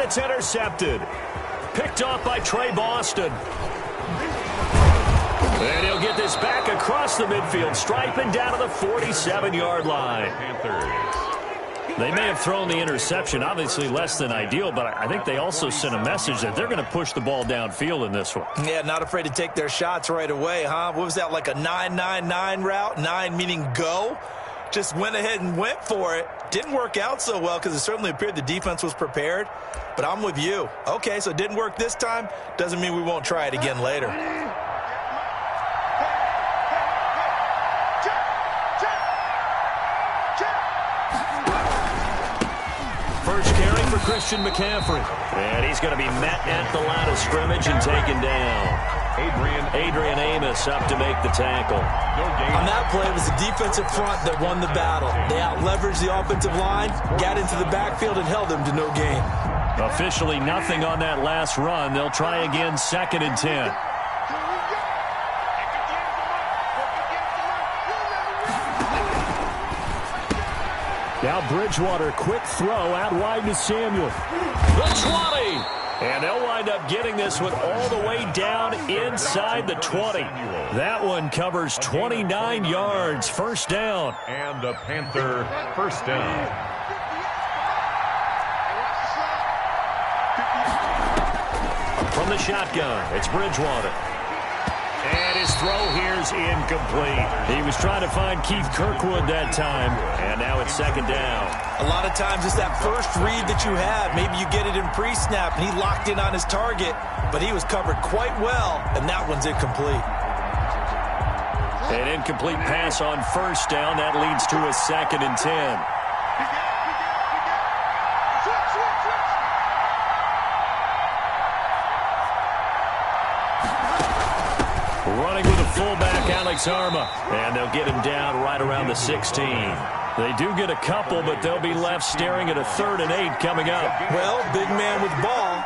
it's intercepted. Picked off by Trey Boston. And he'll get this back across the midfield, striping down to the 47-yard line. They may have thrown the interception, obviously less than ideal, but I think they also sent a message that they're going to push the ball downfield in this one. Yeah, not afraid to take their shots right away, huh? What was that, like a 9-9-9 route? 9 meaning go? Just went ahead and went for it. Didn't work out so well because it certainly appeared the defense was prepared. But I'm with you. Okay, so it didn't work this time. Doesn't mean we won't try it again later. First carry for Christian McCaffrey. And he's going to be met at the line of scrimmage and taken down. Adrian Amos up to make the tackle. On that play, it was the defensive front that won the battle. They out-leveraged the offensive line, got into the backfield, and held them to no gain. Officially nothing on that last run. They'll try again, 2nd and 10. Now Bridgewater, quick throw out wide to Samuel. The 20. And they'll wind up getting this one all the way down inside the 20. That one covers 29 yards. First down. And the Panther first down. From the shotgun, it's Bridgewater. And his throw here's incomplete. He was trying to find Keith Kirkwood that time, and now it's 2nd down. A lot of times it's that first read that you have. Maybe you get it in pre-snap, and he locked in on his target, but he was covered quite well, and that one's incomplete. An incomplete pass on first down. That leads to a 2nd and 10. Running with a fullback, Alex Arma. And they'll get him down right around the 16. They do get a couple, but they'll be left staring at a 3rd and 8 coming up. Well, big man with ball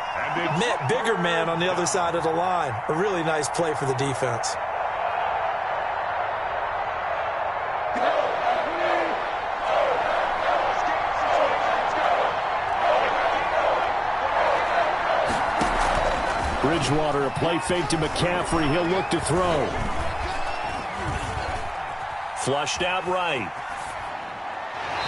met bigger man on the other side of the line. A really nice play for the defense. Bridgewater, a play fake to McCaffrey. He'll look to throw. Flushed out right.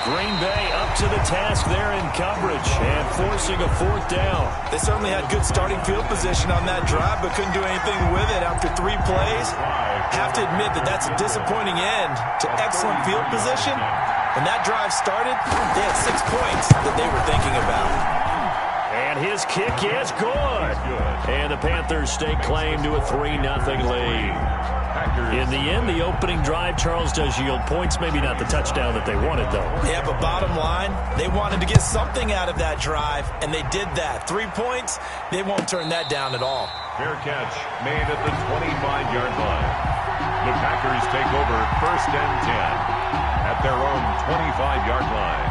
Green Bay up to the task there in coverage and forcing a 4th down. They certainly had good starting field position on that drive, but couldn't do anything with it after 3 plays. Have to admit that that's a disappointing end to excellent field position. When that drive started, they had 6 points that they were thinking about. And his kick is good. And the Panthers stake claim to a 3-0 lead. In the end, the opening drive, Charles, does yield points. Maybe not the touchdown that they wanted, though. Yeah, but bottom line, they wanted to get something out of that drive, and they did that. 3 points, they won't turn that down at all. Fair catch made at the 25-yard line. The Packers take over 1st and 10 at their own 25-yard line.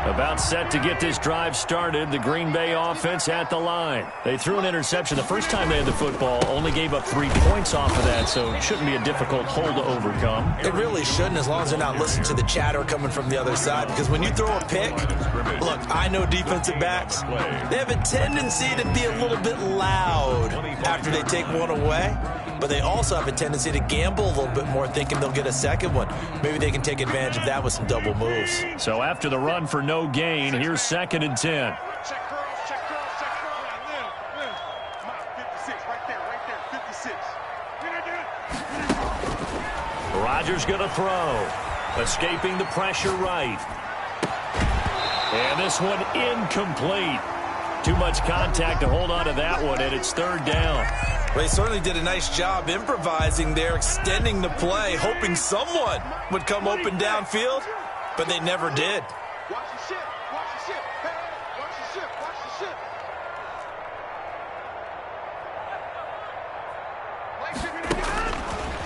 About set to get this drive started. The Green Bay offense at the line. They threw an interception the first time they had the football, only gave up 3 points off of that, so it shouldn't be a difficult hole to overcome. It really shouldn't, as long as they're not listening to the chatter coming from the other side, because when you throw a pick, look, I know defensive backs, they have a tendency to be a little bit loud after they take one away, but they also have a tendency to gamble a little bit more, thinking they'll get a second one. Maybe they can take advantage of that with some double moves. So after the run for no gain, here's 2nd and 10. Rodgers going to throw. Escaping the pressure right. And this one incomplete. Too much contact to hold on to that one, and it's 3rd down. They certainly did a nice job improvising there, extending the play, hoping someone would come open downfield, but they never did. Watch the ship. Watch the ship. Hey, watch the ship. Watch the ship.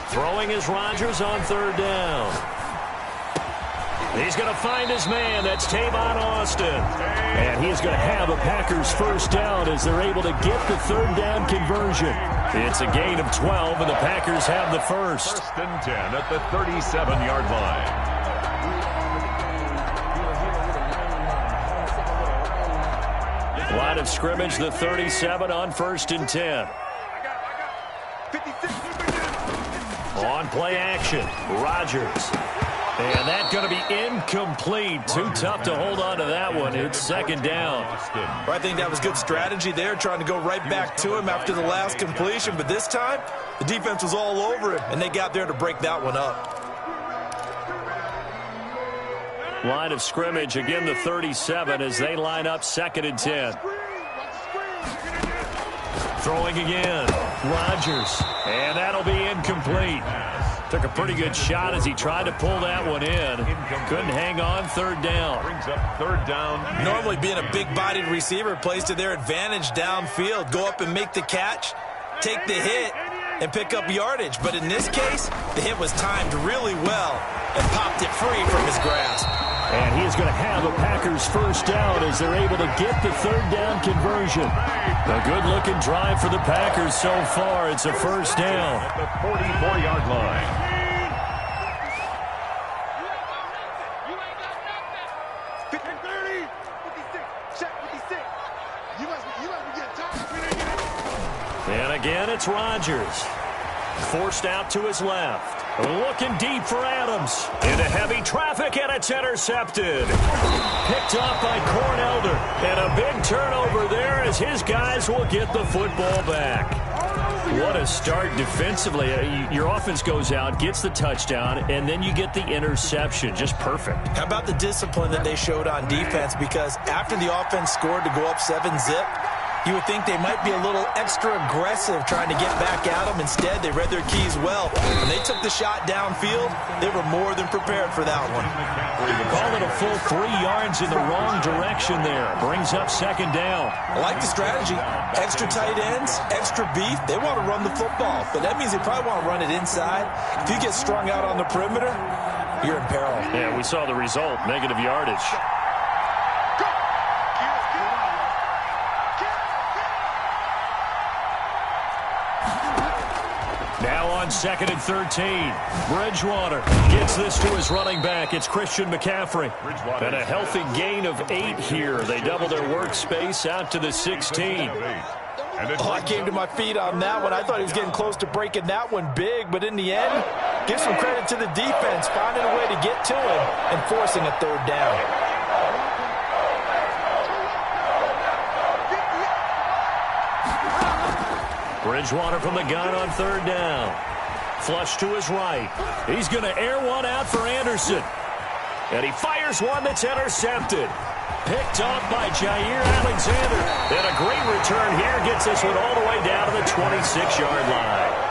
Throwing is Rodgers on 3rd down. He's going to find his man. That's Tavon Austin. And he's going to have a Packers first down as they're able to get the 3rd down conversion. It's a gain of 12, and the Packers have the first. 1st and 10 at the 37-yard line. of scrimmage, the 37 on 1st and 10. On play action, Rodgers. And that's going to be incomplete. Too tough to hold on to that one. It's 2nd down. Well, I think that was good strategy there, trying to go right back to him after the last completion. But this time, the defense was all over him, and they got there to break that one up. Line of scrimmage, again the 37 as they line up 2nd and 10. Throwing again, Rodgers. And that'll be incomplete. Took a pretty good shot as he tried to pull that one in. Couldn't hang on, 3rd down. Brings up 3rd down. Normally being a big-bodied receiver plays to their advantage downfield. Go up and make the catch, take the hit, and pick up yardage. But in this case, the hit was timed really well and popped it free from his grasp. And he is going to have a Packers 1st down as they're able to get the 3rd down conversion. A good-looking drive for the Packers so far. It's a 1st down. At the 44-yard line. And again, it's Rodgers. Forced out to his left. Looking deep for Adams. Into heavy traffic, and it's intercepted. Picked off by Cornelder. And a big turnover there as his guys will get the football back. What a start defensively. Your offense goes out, gets the touchdown, and then you get the interception. Just perfect. How about the discipline that they showed on defense? Because after the offense scored to go up 7-zip, you would think they might be a little extra aggressive trying to get back at them. Instead, they read their keys well. When they took the shot downfield, they were more than prepared for that one. Call it a full 3 yards in the wrong direction there. Brings up 2nd down. I like the strategy. Extra tight ends, extra beef. They want to run the football, but that means they probably want to run it inside. If you get strung out on the perimeter, you're in peril. Yeah, we saw the result, negative yardage. Now on 2nd and 13. Bridgewater gets this to his running back. It's Christian McCaffrey. And a healthy gain of 8 here. They double their workspace out to the 16. Oh, I came to my feet on that one. I thought he was getting close to breaking that one big, but in the end, give some credit to the defense, finding a way to get to him and forcing a 3rd down. Bridgewater from the gun on 3rd down. Flush to his right. He's going to air one out for Anderson. And he fires one that's intercepted. Picked off by Jair Alexander. And a great return here gets this one all the way down to the 26-yard line.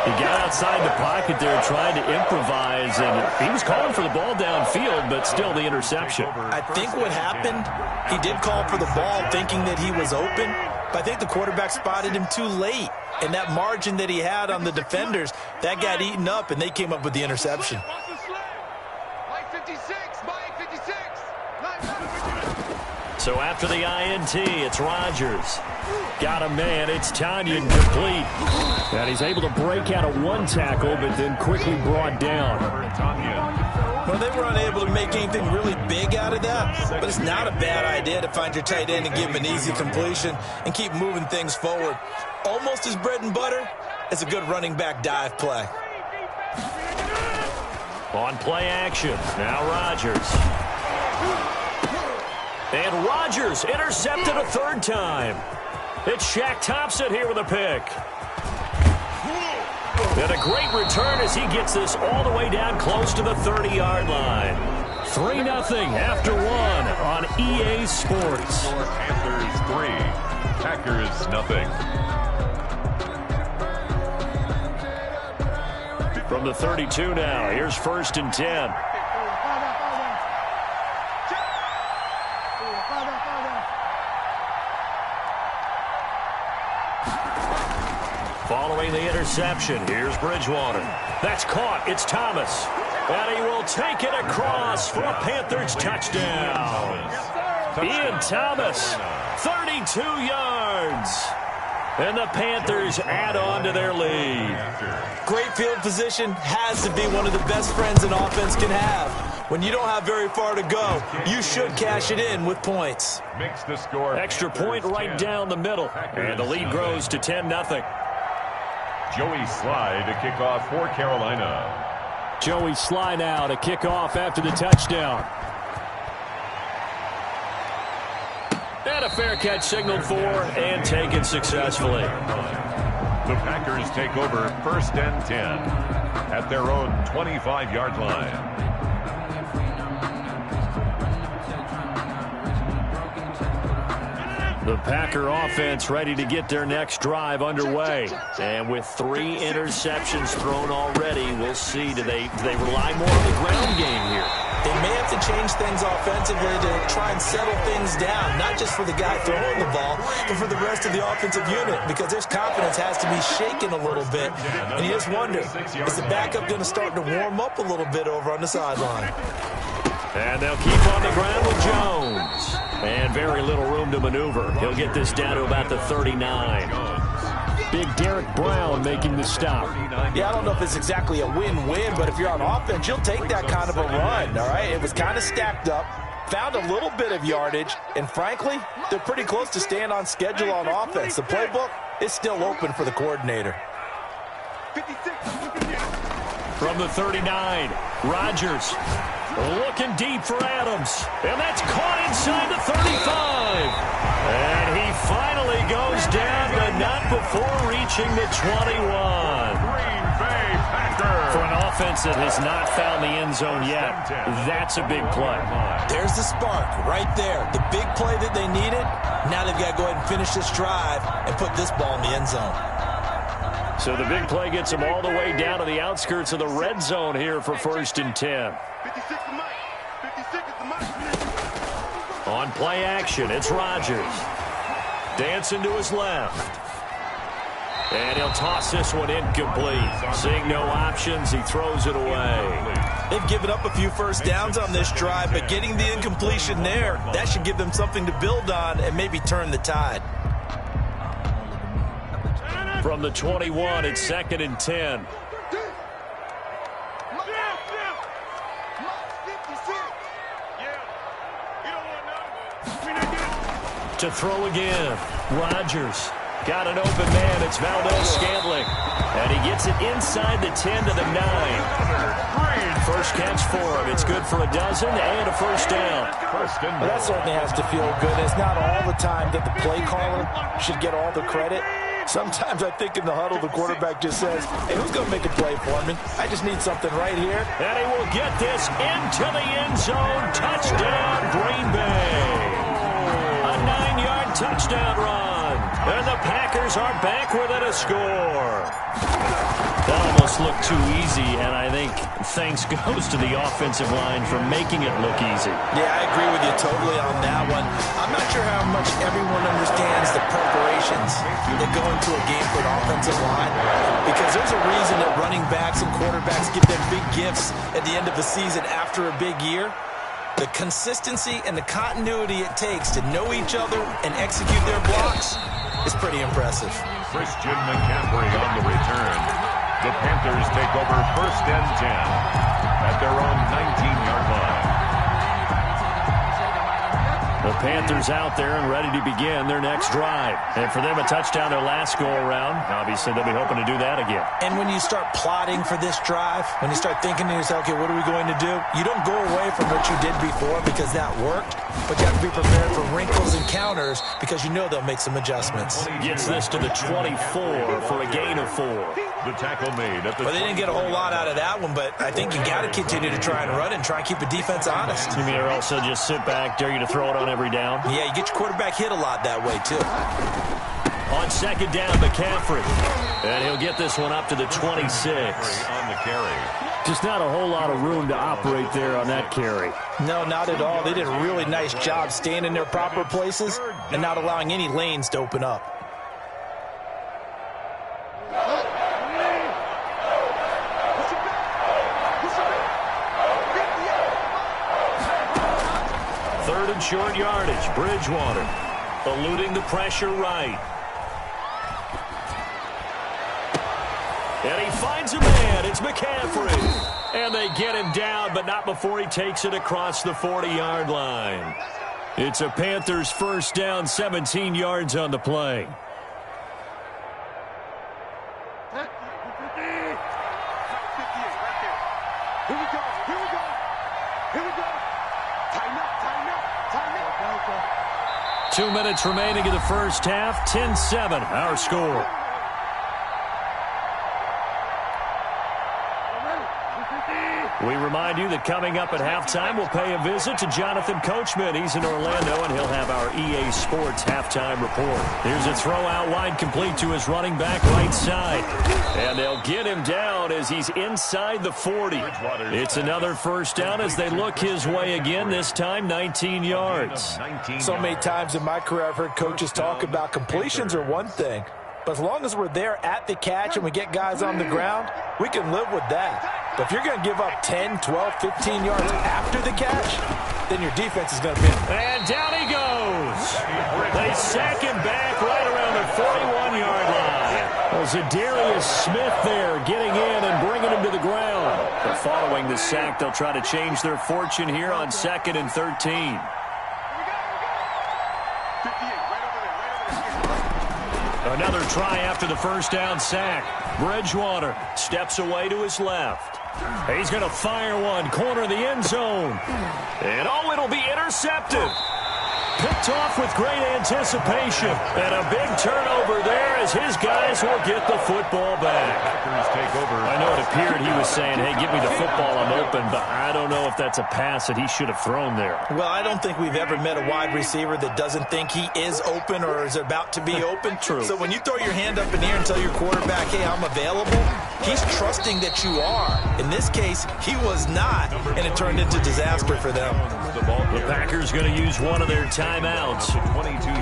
He got outside the pocket there trying to improvise, and he was calling for the ball downfield, but still the interception. I think what happened, he did call for the ball thinking that he was open, but I think the quarterback spotted him too late. And that margin that he had on the defenders, that got eaten up, and they came up with the interception. So after the INT, it's Rodgers. Got a man, it's Tanyan complete. And he's able to break out of one tackle, but then quickly brought down. Well, they were unable to make anything really big out of that, but it's not a bad idea to find your tight end and give him an easy completion and keep moving things forward. Almost as bread and butter as a good running back dive play. On play action, now Rodgers. And Rodgers intercepted a 3rd time. It's Shaq Thompson here with a pick. And a great return as he gets this all the way down close to the 30-yard line. 3-0 after 1 on EA Sports. Panthers 3, Packers nothing. From the 32 now, here's 1st and 10. Following the interception, here's Bridgewater. That's caught. It's Thomas. And he will take it across for a Panthers touchdown. Ian Thomas, 32 yards. And the Panthers add on to their lead. Great field position has to be one of the best friends an offense can have. When you don't have very far to go, you should cash it in with points. Makes the score. Extra point right down the middle. And the lead grows to 10-0. Joey Sly to kick off for Carolina. Joey Sly now to kick off after the touchdown. And a fair catch signaled for and taken successfully. The Packers take over 1st and 10 at their own 25-yard line. The Packer offense ready to get their next drive underway. And with 3 interceptions thrown already, we'll see, do they rely more on the ground game here? They may have to change things offensively to try and settle things down, not just for the guy throwing the ball, but for the rest of the offensive unit, because their confidence has to be shaken a little bit. And you just wonder, is the backup going to start to warm up a little bit over on the sideline? And they'll keep on the ground with Jones. And very little room to maneuver. He'll get this down to about the 39. Big Derek Brown making the stop. Yeah, I don't know if it's exactly a win-win, but if you're on offense, you'll take that kind of a run, all right? It was kind of stacked up, found a little bit of yardage, and frankly, they're pretty close to staying on schedule on offense. The playbook is still open for the coordinator. From the 39, Rodgers looking deep for Adams. And that's caught inside the 35. And he finally goes down, but not before reaching the 21. Green Bay Packers. For an offense that has not found the end zone yet, that's a big play. There's the spark right there. The big play that they needed. Now they've got to go ahead and finish this drive and put this ball in the end zone. So the big play gets them all the way down to the outskirts of the red zone here for 1st and 10. 56 is Mike. 56 is the Mike. On play action, it's Rodgers. Dancing to his left. And he'll toss this one incomplete. Seeing no options, he throws it away. They've given up a few first downs on this drive, but getting the incompletion there, that should give them something to build on and maybe turn the tide. From the 21, it's 2nd and 10. To throw again, Rodgers. Got an open man, it's Valdes-Scantling. And he gets it inside the 10 to the 9. First catch for him. It's good for a dozen and a first down. Well, that certainly has to feel good. It's not all the time that the play caller should get all the credit. Sometimes I think in the huddle, the quarterback just says, hey, who's going to make a play for me? I just need something right here. And he will get this into the end zone. Touchdown, Green Bay. A 9-yard touchdown run. And the Packers are back within a score. That almost looked too easy, and I think thanks goes to the offensive line for making it look easy. Yeah, I agree with you totally on that one. I'm not sure how much everyone understands the preparations that go into a game for an offensive line, because there's a reason that running backs and quarterbacks get them big gifts at the end of the season after a big year. The consistency and the continuity it takes to know each other and execute their blocks is pretty impressive. Christian McCaffrey on the return. The Panthers take over 1st and 10 at their own 19-yard line. The Panthers out there and ready to begin their next drive. And for them, a touchdown their last go-around. Obviously, they'll be hoping to do that again. And when you start plotting for this drive, when you start thinking to yourself, okay, what are we going to do? You don't go away from what you did before because that worked, but you have to be prepared for wrinkles and counters because you know they'll make some adjustments. Gets this to the 24 for a gain of 4. The tackle made at the. Well, they didn't get a whole lot out of that one, but I think you got to continue to try and run and try and keep the defense honest. You mean or also just sit back, dare you to throw it on every down? Yeah, you get your quarterback hit a lot that way, too. On 2nd down, McCaffrey. And he'll get this one up to the 26. On the carry. Just not a whole lot of room to operate there on that carry. No, not at all. They did a really nice job staying in their proper places and not allowing any lanes to open up. Third and short yardage. Bridgewater eluding the pressure right. And he finds a man. It's McCaffrey. And they get him down, but not before he takes it across the 40-yard line. It's a Panthers first down, 17 yards on the play. Here we go. 2 minutes remaining in the first half. 10-7, our score. We remind you that coming up at halftime, we'll pay a visit to Jonathan Coachman. He's in Orlando, and he'll have our EA Sports halftime report. Here's a throw out wide, complete to his running back right side. And they'll get him down as he's inside the 40. It's another first down as they look his way again, this time 19 yards. So many times in my career I've heard coaches talk about completions are one thing. But as long as we're there at the catch and we get guys on the ground, we can live with that. But if you're going to give up 10, 12, 15 yards after the catch, then your defense is going to be in. And down he goes. They sack him back right around the 41-yard line. Well, Zadarius Smith there getting in and bringing him to the ground. But following the sack, they'll try to change their fortune here on 2nd and 13. Another try after the first down sack. Bridgewater steps away to his left. He's going to fire one, corner of the end zone. And oh, it'll be intercepted. Picked off with great anticipation. And a big turnover there as his guys will get the football back. I know it appeared he was saying, hey, give me the football, I'm open, but I don't know if that's a pass that he should have thrown there. Well, I don't think we've ever met a wide receiver that doesn't think he is open or is about to be open. True. So when you throw your hand up in the air and tell your quarterback, hey, I'm available, he's trusting that you are. In this case, he was not, and it turned into disaster for them. The Packers going to use one of their timeouts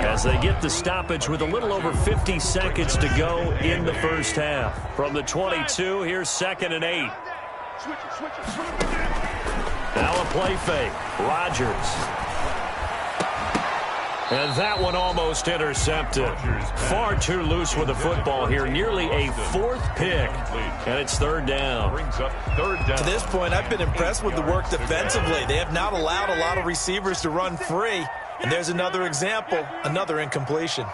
as they get the stoppage with a little over 50 seconds to go in the first half. From the 22, here's 2nd and 8. Now a play fake. Rodgers. And that one almost intercepted. Far too loose with the football here. Nearly a 4th pick. And it's 3rd down. To this point, I've been impressed with the work defensively. They have not allowed a lot of receivers to run free. And there's another example, another incompletion.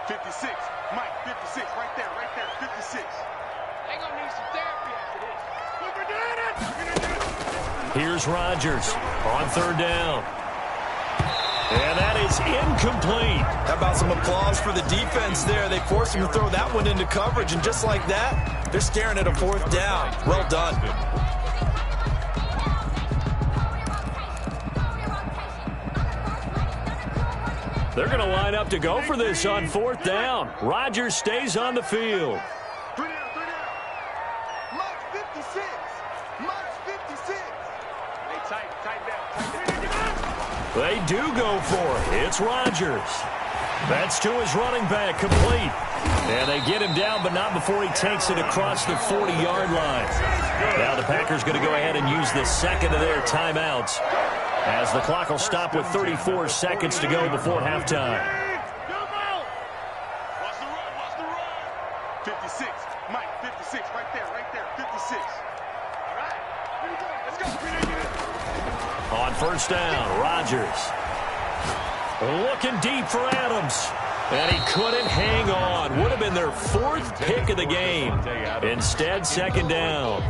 56, Mike, 56, right there, 56. They're going to need some therapy after this. Here's Rodgers on 3rd down. And that is incomplete. How about some applause for the defense there? They forced him to throw that one into coverage, and just like that, they're staring at a 4th down. Well done. They're going to line up to go for this on 4th down. Rodgers stays on the field. 3 down. Mike's 56. Mike's 56. They tighten down. They do go for it. It's Rodgers. That's to his running back, complete. And they get him down, but not before he takes it across the 40-yard line. Now the Packers going to go ahead and use the 2nd of their timeouts, as the clock will stop with 34 seconds to go before halftime. Watch the run. 56. Mike, 56. Right there. 56. All right. Here we go. Let's go. On 1st down, Rodgers. Looking deep for Adams. And he couldn't hang on. Would have been their 4th pick of the game. Instead, 2nd down.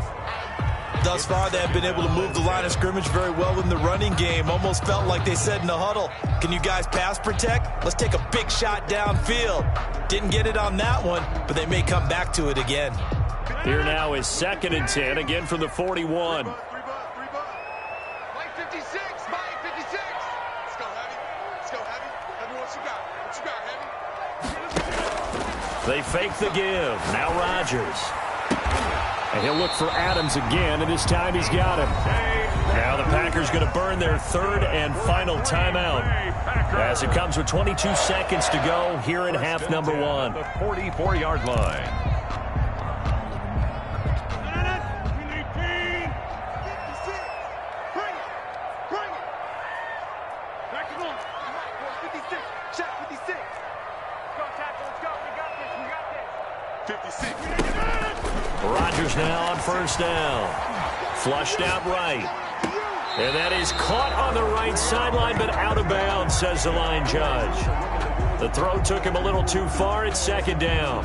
Thus far, they have been able to move the line of scrimmage very well in the running game. Almost felt like they said in the huddle, can you guys pass protect? Let's take a big shot downfield. Didn't get it on that one, but they may come back to it again. Here now is 2nd and 10, again from the 41. Mike 56. Mike 56. Let's go, Heavy. Heavy, what you got? Heavy? They fake the give. Now Rodgers. And he'll look for Adams again, and this time he's got him. Now the Packers going to burn their 3rd and final timeout, as it comes with 22 seconds to go here in half number 1. The 44-yard line. 56. Bring it. Back it on. 56. Check 56. Let's go, tackle. Let's go. We got this. 56. Rodgers now on first down. Flushed out right. And that is caught on the right sideline, but out of bounds, says the line judge. The throw took him a little too far. It's second down.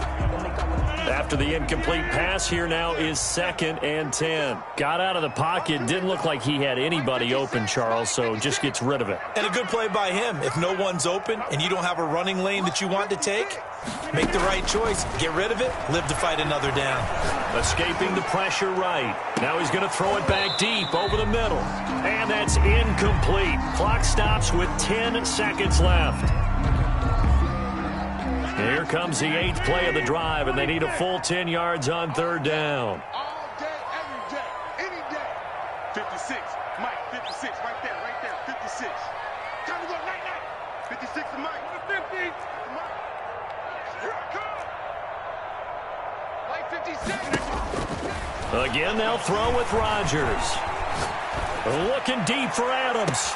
After the incomplete pass, here now is 2nd and 10. Got out of the pocket. Didn't look like he had anybody open, Charles, so just gets rid of it. And a good play by him. If no one's open and you don't have a running lane that you want to take, make the right choice. Get rid of it. Live to fight another down. Escaping the pressure right. Now he's going to throw it back deep over the middle. And that's incomplete. Clock stops with 10 seconds left. Here comes the 8th play of the drive, and they need a full 10 yards on 3rd down. All day, every day, any day. 56, Mike, 56, right there, 56. Time to go, night. 56 to Mike. 50, Mike. Here I come. Mike, 56. Again, they'll throw with Rodgers. Looking deep for Adams.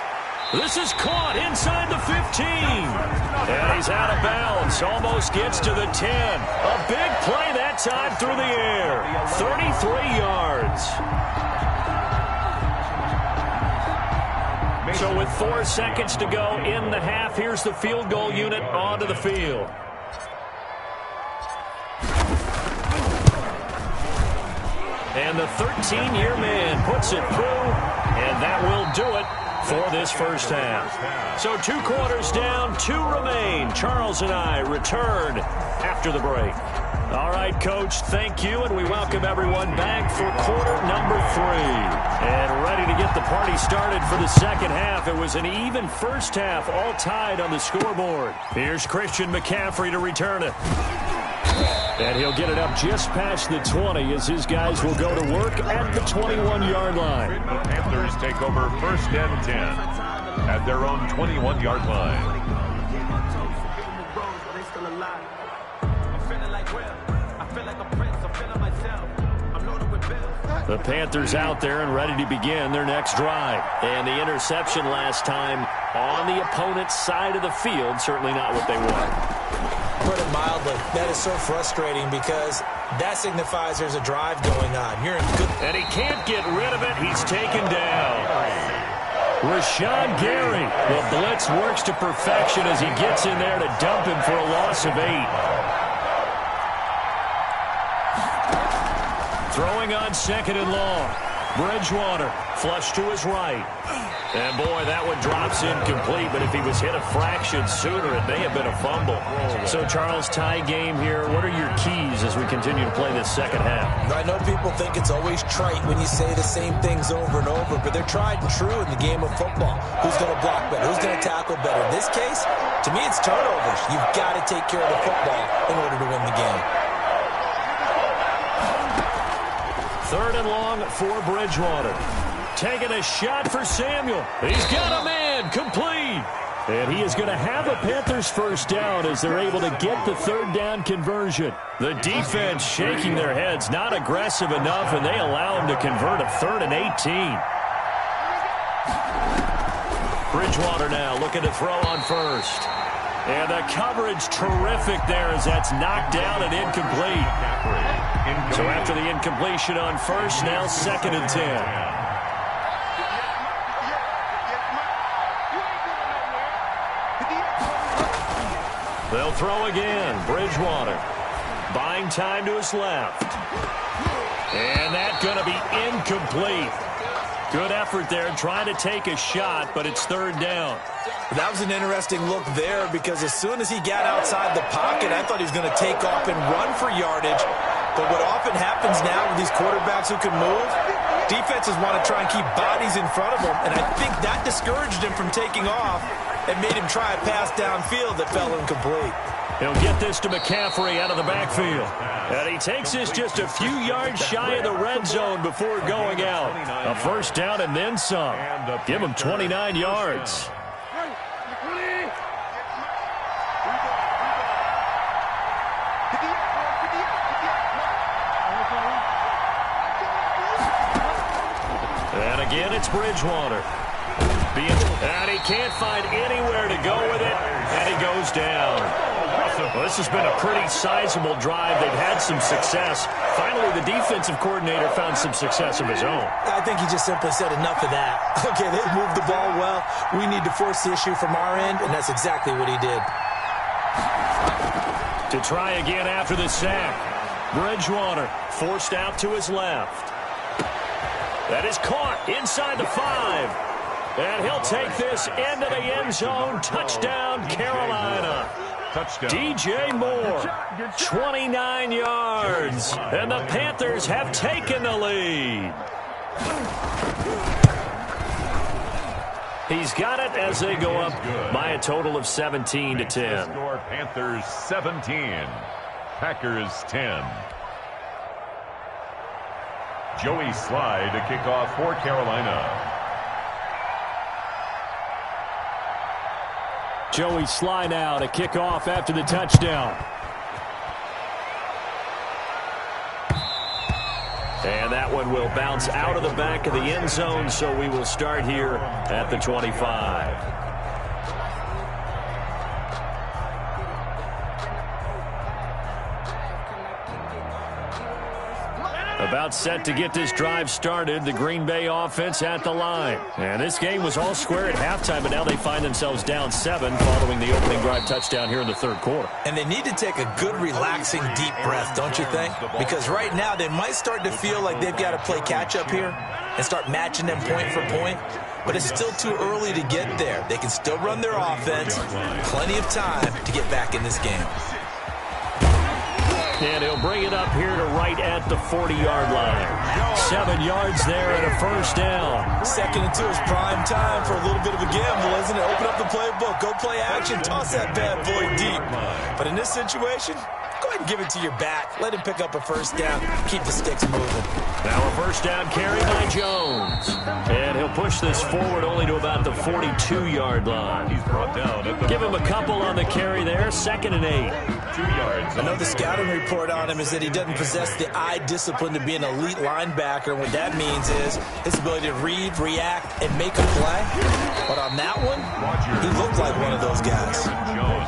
This is caught inside the 15. And he's out of bounds. Almost gets to the 10. A big play that time through the air. 33 yards. So with 4 seconds to go in the half, here's the field goal unit onto the field. And the 13-year man puts it through, and that will do it for this first half. So 2 quarters down, 2 remain. Charles and I return after the break. All right, Coach, thank you, and we welcome everyone back for quarter number 3. And ready to get the party started for the second half. It was an even first half, all tied on the scoreboard. Here's Christian McCaffrey to return it. And he'll get it up just past the 20 as his guys will go to work at the 21-yard line. The Panthers take over 1st and 10 at their own 21-yard line. The Panthers out there and ready to begin their next drive. And the interception last time on the opponent's side of the field, certainly not what they want. Put it mildly, that is so frustrating because that signifies there's a drive going on. You're in good... And he can't get rid of it. He's taken down. Rashawn Gary. The blitz works to perfection as he gets in there to dump him for a loss of 8. Throwing on 2nd and long. Bridgewater flush to his right. And, boy, that one drops incomplete, but if he was hit a fraction sooner, it may have been a fumble. So, Charles, tie game here. What are your keys as we continue to play this second half? I know people think it's always trite when you say the same things over and over, but they're tried and true in the game of football. Who's going to block better? Who's going to tackle better? In this case, to me, it's turnovers. You've got to take care of the football in order to win the game. 3rd and long for Bridgewater. Taking a shot for Samuel. He's got a man, complete. And he is going to have a Panthers first down as they're able to get the 3rd down conversion. The defense shaking their heads, not aggressive enough, and they allow him to convert a 3rd and 18. Bridgewater now looking to throw on first. And the coverage terrific there as that's knocked down and incomplete. So after the incompletion on first, now 2nd and 10. They'll throw again. Bridgewater buying time to his left. And that's going to be incomplete. Good effort there trying to take a shot, but it's 3rd down. That was an interesting look there because as soon as he got outside the pocket, I thought he was going to take off and run for yardage. But what often happens now with these quarterbacks who can move, defenses want to try and keep bodies in front of them, and I think that discouraged him from taking off and made him try a pass downfield that fell incomplete. He'll get this to McCaffrey out of the backfield. And he takes this just a few yards shy of the red zone before going out. A first down and then some. Give him 29 yards. And again, it's Bridgewater. And he can't find anywhere to go with it, and he goes down. Well, this has been a pretty sizable drive. They've had some success. Finally, the defensive coordinator found some success of his own. I think he just simply said enough of that. Okay, they've moved the ball well. We need to force the issue from our end, and that's exactly what he did. To try again after the sack. Bridgewater forced out to his left. That is caught inside the 5. And he'll take this into the end zone. Touchdown, Carolina. Touchdown. DJ Moore, 29 yards. And the Panthers have taken the lead. He's got it as they go up by a total of 17-10. Score Panthers 17, Packers 10. Joey Slye to kick off for Carolina. Joey Slye now to kick off after the touchdown. And that one will bounce out of the back of the end zone, so we will start here at the 25. About set to get this drive started, the Green Bay offense at the line. And this game was all square at halftime, but now they find themselves down 7 following the opening drive touchdown here in the third quarter. And they need to take a good, relaxing, deep breath, don't you think? Because right now they might start to feel like they've got to play catch-up here and start matching them point for point. But it's still too early to get there. They can still run their offense. Plenty of time to get back in this game. And he'll bring it up here to right at the 40-yard line. 7 yards there and a first down. 2nd and 2 is prime time for a little bit of a gamble, isn't it? Open up the playbook, go play action, toss that bad boy deep. But in this situation, go ahead and give it to your back. Let him pick up a first down. Keep the sticks moving. Now a first down carry by Jones. And he'll push this forward only to about the 42-yard line. He's brought down at the Give him a couple on the carry there. 2nd and 8. 2 yards. I know the scouting report on him is that he doesn't possess the eye discipline to be an elite linebacker. And what that means is his ability to read, react, and make a play. But on that one, he looked like one of those guys.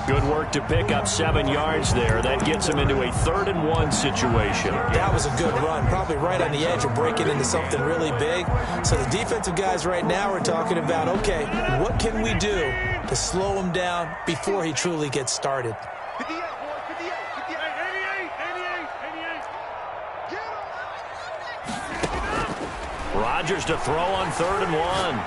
Good work to pick up 7 yards there. That gets him into a 3rd and 1 situation. That was a good run, probably right on the edge of breaking into something really big. So the defensive guys right now are talking about, okay, what can we do to slow him down before he truly gets started? 58, boys, 58, 58, 88, 88. Rodgers to throw on 3rd and 1.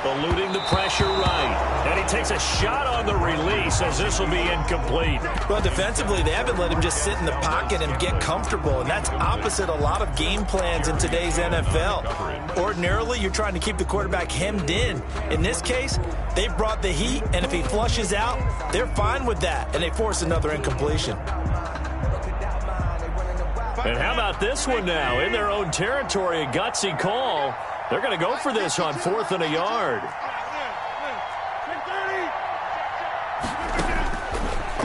Eluding the pressure right. And he takes a shot on the release as this will be incomplete. Well, defensively, they haven't let him just sit in the pocket and get comfortable, and that's opposite a lot of game plans in today's NFL. Ordinarily, you're trying to keep the quarterback hemmed in. In this case, they brought the heat, and if he flushes out, they're fine with that, and they force another incompletion. And how about this one now? In their own territory, a gutsy call. They're going to go for this on 4th and a yard.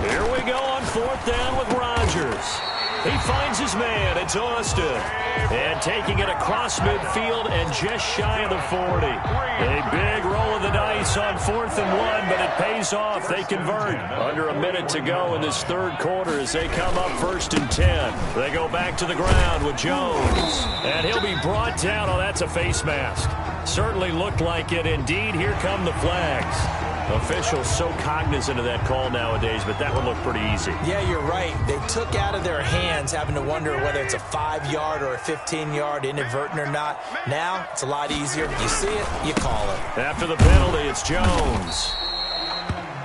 Here we go on 4th down with Rodgers. He finds his man. It's Austin. And taking it across midfield and just shy of the 40. A big roll of the dice on 4th and 1, but it pays off. They convert. Under a minute to go in this third quarter as they come up 1st and 10. They go back to the ground with Jones. And he'll be brought down. Oh, that's a face mask. Certainly looked like it. Indeed, here come the flags. Officials so cognizant of that call nowadays, but that one looked pretty easy. Yeah, you're right. They took out of their hands having to wonder whether it's a 5-yard or a 15-yard inadvertent or not. Now, it's a lot easier. You see it, you call it. After the penalty, it's Jones.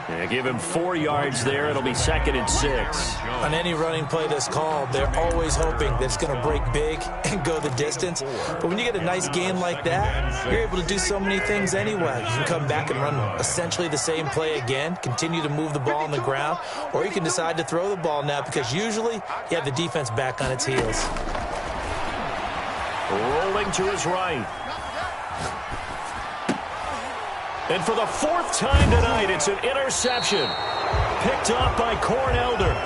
Yeah, give him 4 yards there. It'll be 2nd and 6. On any running play that's called, they're always hoping that it's going to break big and go the distance. But when you get a nice gain like that, you're able to do so many things anyway. You can come back and run essentially the same play again, continue to move the ball on the ground, or you can decide to throw the ball now because usually you have the defense back on its heels. Rolling to his right. And for the 4th time tonight, it's an interception. Picked up by Corn Elder.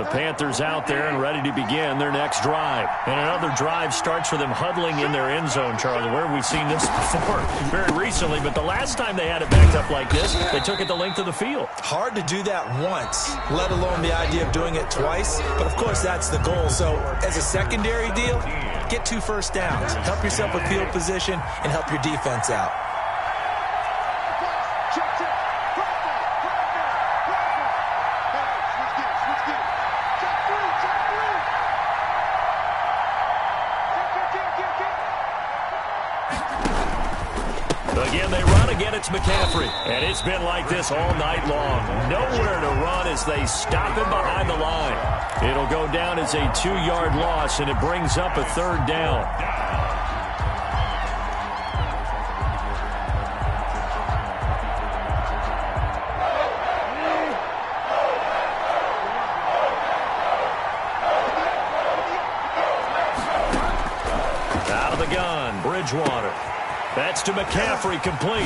The Panthers out there and ready to begin their next drive. And another drive starts with them huddling in their end zone, Charlie. Where have we seen this before? Very recently, but the last time they had it backed up like this, they took it the length of the field. Hard to do that once, let alone the idea of doing it twice. But, of course, that's the goal. So, as a secondary deal, get 2 first downs. Help yourself with field position and help your defense out. Again, they run. Again, it's McCaffrey. And it's been like this all night long. Nowhere to run as they stop him behind the line. It'll go down as a 2-yard loss, and it brings up a 3rd down. Out of the gun, Bridgewater. That's to McCaffrey, complete.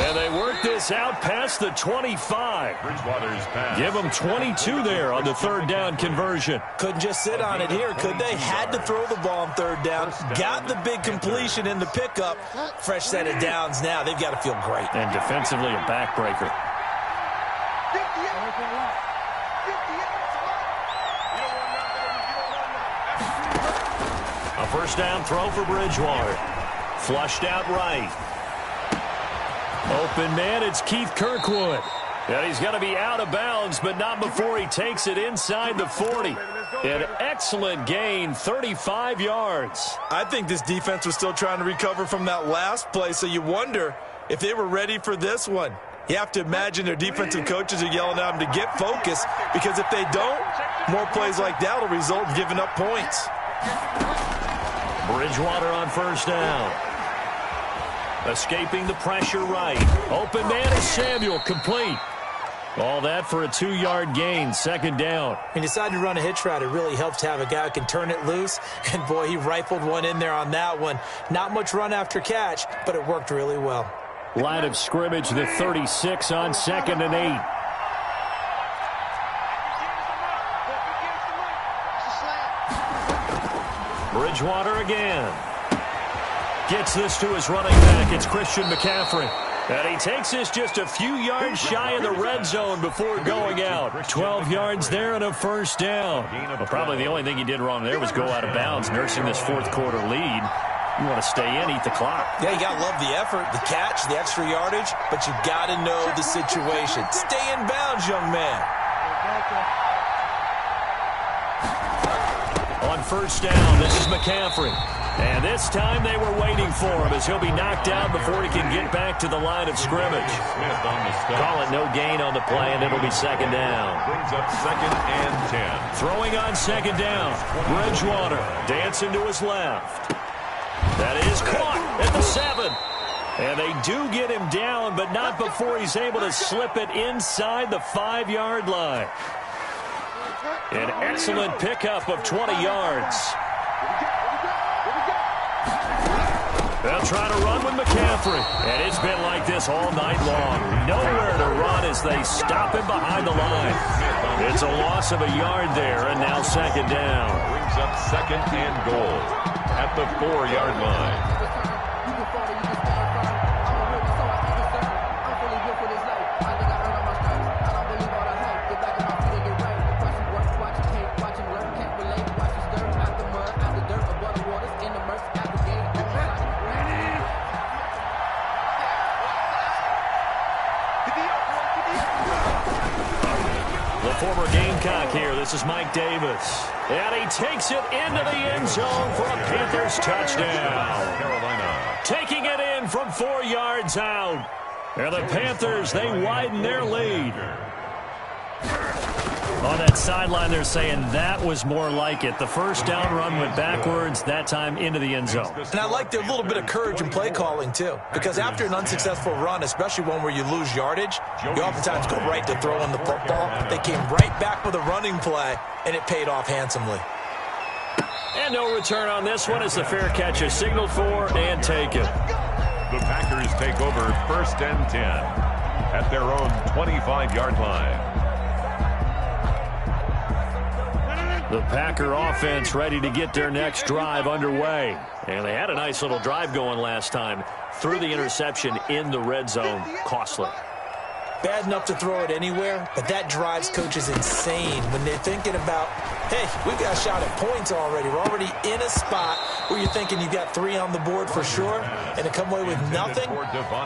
And they work this out past the 25. Bridgewater's pass. Give them 22 there on the 3rd down conversion. Couldn't just sit on it here, could they? Had to throw the ball on 3rd down. Got the big completion in the pickup. Fresh set of downs now. They've got to feel great. And defensively, a backbreaker. A first down throw for Bridgewater. Flushed out right. Open man, it's Keith Kirkwood. And he's going to be out of bounds, but not before he takes it inside the 40. An excellent gain, 35 yards. I think this defense was still trying to recover from that last play, so you wonder if they were ready for this one. You have to imagine their defensive coaches are yelling at them to get focused, because if they don't, more plays like that will result in giving up points. Bridgewater on first down. Escaping the pressure right. Open man is Samuel, complete. All that for a 2-yard gain, 2nd down. When you decide to run a hitch route, it really helps to have a guy who can turn it loose. And, boy, he rifled one in there on that one. Not much run after catch, but it worked really well. Line of scrimmage, the 36 on 2nd and 8. Bridgewater again. Gets this to his running back. It's Christian McCaffrey. And he takes this just a few yards shy of the red zone before going out. 12 yards there and a first down. Well, probably the only thing he did wrong there was go out of bounds, nursing this 4th quarter lead. You want to stay in, eat the clock. Yeah, you got to love the effort, the catch, the extra yardage, but you got to know the situation. Stay in bounds, young man. On first down, this is McCaffrey. And this time they were waiting for him as he'll be knocked out before he can get back to the line of scrimmage. Call it no gain on the play, and it'll be 2nd down. Brings up 2nd and 10. Throwing on 2nd down. Bridgewater dancing to his left. That is caught at the 7. And they do get him down, but not before he's able to slip it inside the 5-yard line. An excellent pickup of 20 yards. They'll try to run with McCaffrey. And it's been like this all night long. Nowhere to run as they stop him behind the line. It's a loss of a yard there, and now 2nd down. Brings up 2nd and goal at the 4-yard line. Former Gamecock here. This is Mike Davis. And he takes it into the end zone for a Panthers touchdown. Carolina. Taking it in from 4 yards out. And the Panthers, they widen their lead. On that sideline, they're saying that was more like it. The first down run went backwards, that time into the end zone. And I like their little bit of courage in play calling, too. Because after an unsuccessful run, especially one where you lose yardage, you oftentimes go right to throwing the football. They came right back with a running play, and it paid off handsomely. And no return on this one as the fair catch is signaled for and taken. The Packers take over 1st and 10 at their own 25-yard line. The Packer offense ready to get their next drive underway. And they had a nice little drive going last time. Threw the interception in the red zone. Costly. Bad enough to throw it anywhere, but that drives coaches insane when they're thinking about, hey, we've got a shot at points already. We're already in a spot where you're thinking you've got 3 on the board for sure, and to come away with nothing,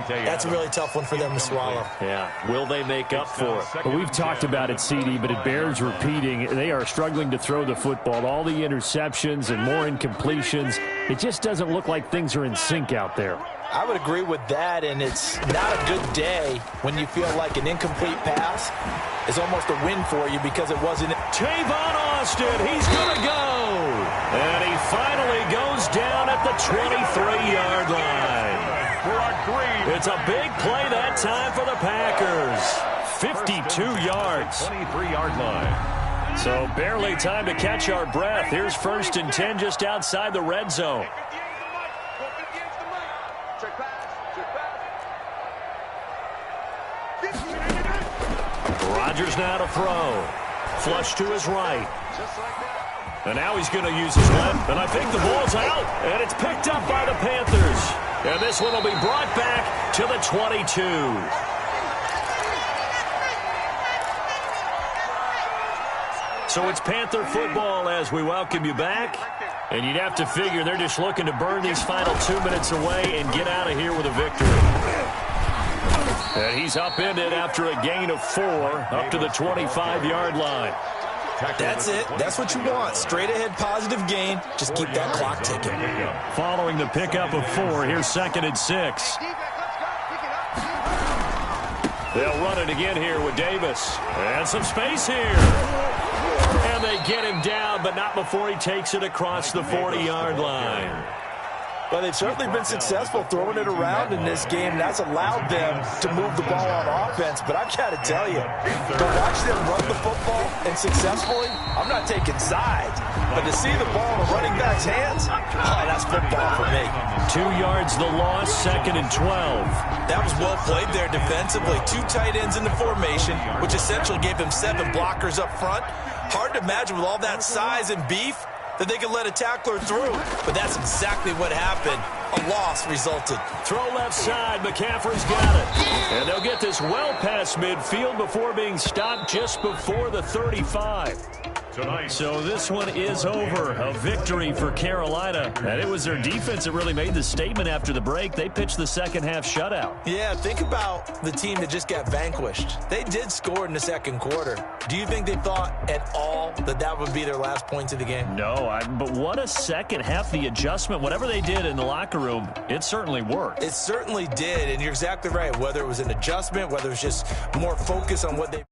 that's a really tough one for them to swallow. Yeah, will they make up for it? Well, we've talked about it, CD, but it bears repeating. They are struggling to throw the football. All the interceptions and more incompletions. It just doesn't look like things are in sync out there. I would agree with that, and it's not a good day when you feel like an incomplete pass is almost a win for you because it wasn't. Tavon Austin, he's going to go. And he finally goes down at the 23-yard line. It's a big play that time for the Packers. 52 yards. 23-yard line. So barely time to catch our breath. Here's 1st and 10 just outside the red zone. Rodgers now to throw. Flush to his right. And now he's going to use his left. And I think the ball's out. And it's picked up by the Panthers. And this one will be brought back to the 22. So it's Panther football as we welcome you back. And you'd have to figure they're just looking to burn these final 2 minutes away and get out of here with a victory. And he's upended after a gain of 4 up to the 25-yard line. That's it. That's what you want. Straight ahead positive gain. Just keep that clock ticking. Following the pickup of 4, here's 2nd and 6. They'll run it again here with Davis. And some space here. And they get him down, but not before he takes it across the 40-yard line. Well, they've certainly been successful throwing it around in this game. That's allowed them to move the ball on offense. But I've got to tell you, to watch them run the football and successfully, I'm not taking sides. But to see the ball in a running back's hands, oh, that's football for me. 2 yards the loss, 2nd and 12. That was well played there defensively. 2 tight ends in the formation, which essentially gave them 7 blockers up front. Hard to imagine with all that size and beef that they could let a tackler through. But that's exactly what happened. A loss resulted. Throw left side. McCaffrey's got it. And they'll get this well past midfield before being stopped just before the 35. So this one is over. A victory for Carolina. And it was their defense that really made the statement after the break. They pitched the second-half shutout. Yeah, think about the team that just got vanquished. They did score in the second quarter. Do you think they thought at all that that would be their last points of the game? No, but what a second half. The adjustment, whatever they did in the locker room, it certainly worked. It certainly did, and you're exactly right. Whether it was an adjustment, whether it was just more focus on what they...